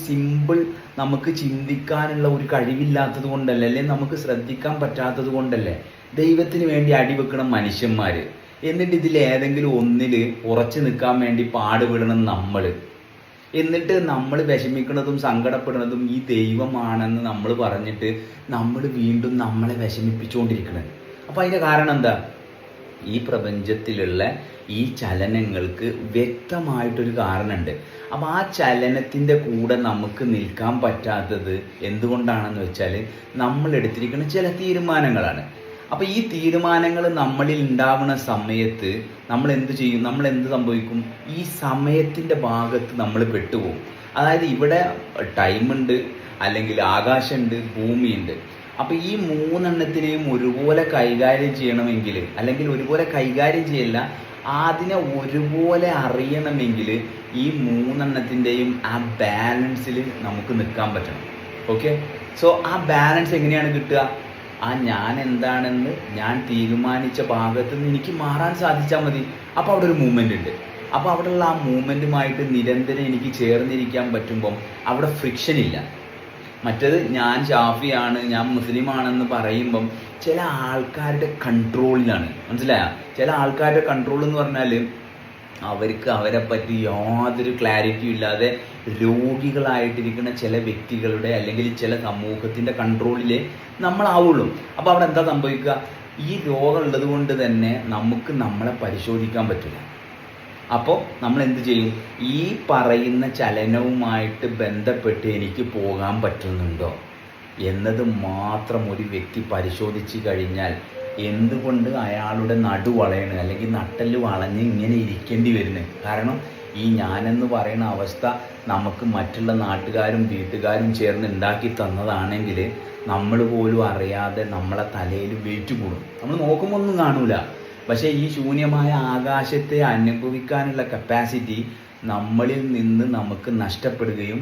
Simple നമുക്ക് ചിന്തിക്കാനുള്ള ഒരു കഴിവില്ലാത്തത് കൊണ്ടല്ലേ, അല്ലെങ്കിൽ നമുക്ക് ശ്രദ്ധിക്കാൻ പറ്റാത്തത് കൊണ്ടല്ലേ ദൈവത്തിന് വേണ്ടി അടിവെക്കണം മനുഷ്യന്മാർ. എന്നിട്ട് ഇതിൽ ഏതെങ്കിലും ഒന്നിൽ ഉറച്ചു നിൽക്കാൻ വേണ്ടി പാടുപെടണം നമ്മൾ. എന്നിട്ട് നമ്മൾ വിഷമിക്കുന്നതും സങ്കടപ്പെടുന്നതും ഈ ദൈവമാണെന്ന് നമ്മൾ പറഞ്ഞിട്ട് നമ്മൾ വീണ്ടും നമ്മളെ വിഷമിപ്പിച്ചുകൊണ്ടിരിക്കണം. അപ്പോൾ അതിൻ്റെ കാരണം എന്താ? ഈ പ്രപഞ്ചത്തിലുള്ള ഈ ചലനങ്ങൾക്ക് വ്യക്തമായിട്ടൊരു കാരണമുണ്ട്. അപ്പോൾ ആ ചലനത്തിൻ്റെ കൂടെ നമുക്ക് നിൽക്കാൻ പറ്റാത്തത് എന്തുകൊണ്ടാണെന്ന് വെച്ചാൽ നമ്മൾ എടുത്തിരിക്കുന്ന ചില തീരുമാനങ്ങളാണ്. അപ്പോൾ ഈ തീരുമാനങ്ങൾ നമ്മളിൽ ഉണ്ടാവുന്ന സമയത്ത് നമ്മൾ എന്ത് ചെയ്യും? നമ്മൾ എന്ത് സംഭവിക്കും? ഈ സമയത്തിൻ്റെ ഭാഗത്ത് നമ്മൾ പെട്ടുപോകും. അതായത് ഇവിടെ ടൈമുണ്ട്, അല്ലെങ്കിൽ ആകാശമുണ്ട്, ഭൂമിയുണ്ട്. അപ്പോൾ ഈ മൂന്നെണ്ണത്തിനെയും ഒരുപോലെ കൈകാര്യം ചെയ്യണമെങ്കിൽ, അല്ലെങ്കിൽ ഒരുപോലെ കൈകാര്യം ചെയ്യല്ല, അതിനെ ഒരുപോലെ അറിയണമെങ്കിൽ ഈ മൂന്നെണ്ണത്തിൻ്റെയും ആ ബാലൻസിൽ നമുക്ക് നിൽക്കാൻ പറ്റണം. ഓക്കെ, സോ ആ ബാലൻസ് എങ്ങനെയാണ് കിട്ടുക? ഞാൻ എന്താണെന്ന് ഞാൻ തീരുമാനിച്ച ഭാഗത്ത് നിന്ന് എനിക്ക് മാറാൻ സാധിച്ചാൽ മതി. അപ്പോൾ അവിടെ ഒരു മൂവ്മെൻ്റ് ഉണ്ട്. അപ്പോൾ അവിടെയുള്ള ആ മൂവ്മെൻറ്റുമായിട്ട് നിരന്തരം എനിക്ക് ചേർന്നിരിക്കാൻ പറ്റുമ്പം അവിടെ ഫ്രിക്ഷൻ ഇല്ല. മറ്റേത് ഞാൻ ഷാഫിയാണ്, ഞാൻ മുസ്ലിമാണെന്ന് പറയുമ്പം ചില ആൾക്കാരുടെ കൺട്രോളിലാണ്. മനസ്സിലായ? ചില ആൾക്കാരുടെ കൺട്രോൾ എന്ന് പറഞ്ഞാൽ അവർക്ക് അവരെ പറ്റി യാതൊരു ക്ലാരിറ്റിയും ഇല്ലാതെ രോഗികളായിട്ടിരിക്കുന്ന ചില വ്യക്തികളുടെ അല്ലെങ്കിൽ ചില സമൂഹത്തിൻ്റെ കൺട്രോളിലേ നമ്മളാവുള്ളൂ. അപ്പോൾ അവിടെ എന്താ സംഭവിക്കുക? ഈ രോഗം ഉള്ളത് കൊണ്ട് തന്നെ നമുക്ക് നമ്മളെ പരിശോധിക്കാൻ പറ്റില്ല. അപ്പോൾ നമ്മൾ എന്ത് ചെയ്യും? ഈ പറയുന്ന ചലനവുമായിട്ട് ബന്ധപ്പെട്ട് എനിക്ക് പോകാൻ പറ്റുന്നുണ്ടോ എന്നത് മാത്രം ഒരു വ്യക്തി പരിശോധിച്ച് കഴിഞ്ഞാൽ എന്തുകൊണ്ട് അയാളുടെ നടു വളയണ്, അല്ലെങ്കിൽ നട്ടല് വളഞ്ഞ് ഇങ്ങനെ ഇരിക്കേണ്ടി വരുന്നത്? കാരണം ഈ ഞാനെന്ന് പറയുന്ന അവസ്ഥ നമുക്ക് മറ്റുള്ള നാട്ടുകാരും വീട്ടുകാരും ചേർന്ന് ഉണ്ടാക്കി തന്നതാണെങ്കിൽ നമ്മൾ പോലും അറിയാതെ നമ്മളെ തലയിൽ വെയിറ്റ് കൂടും. നമ്മൾ നോക്കുമ്പോൾ ഒന്നും കാണൂല. പക്ഷേ ഈ ശൂന്യമായ ആകാശത്തെ അനുഭവിക്കാനുള്ള കപ്പാസിറ്റി നമ്മളിൽ നിന്ന് നമുക്ക് നഷ്ടപ്പെടുകയും